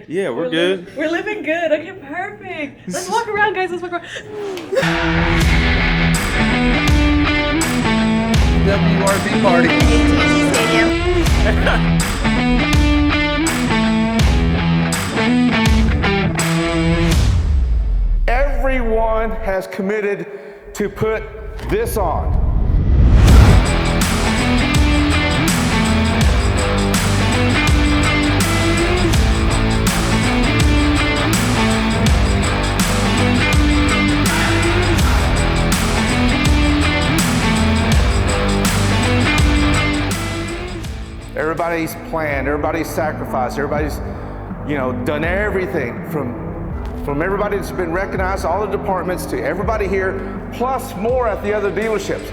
Yeah, we're good. We're living good. Okay, perfect. Let's walk around, guys. Let's walk around. DFW RV Party. AT&T Stadium. Everyone has committed to put this on. Everybody's planned, everybody's sacrificed, everybody's, done everything from everybody that's been recognized, all the departments, to everybody here, plus more at the other dealerships.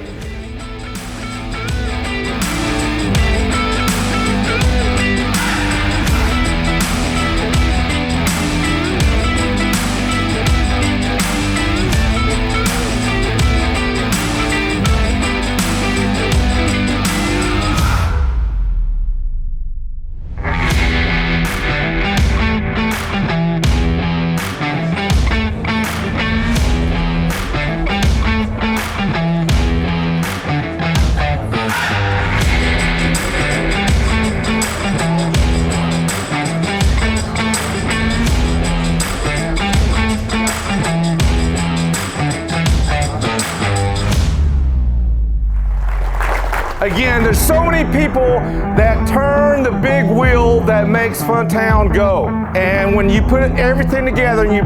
Again, there's so many people that turn the big wheel that makes Funtown go. And when you put everything together and you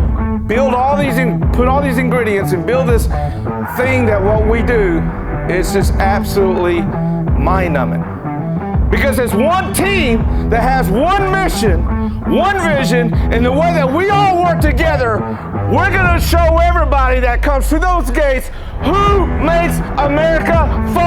build put all these ingredients and build this thing that what we do, it's just absolutely mind-numbing. Because it's one team that has one mission, one vision, and the way that we all work together, we're gonna show everybody that comes through those gates who makes America fun.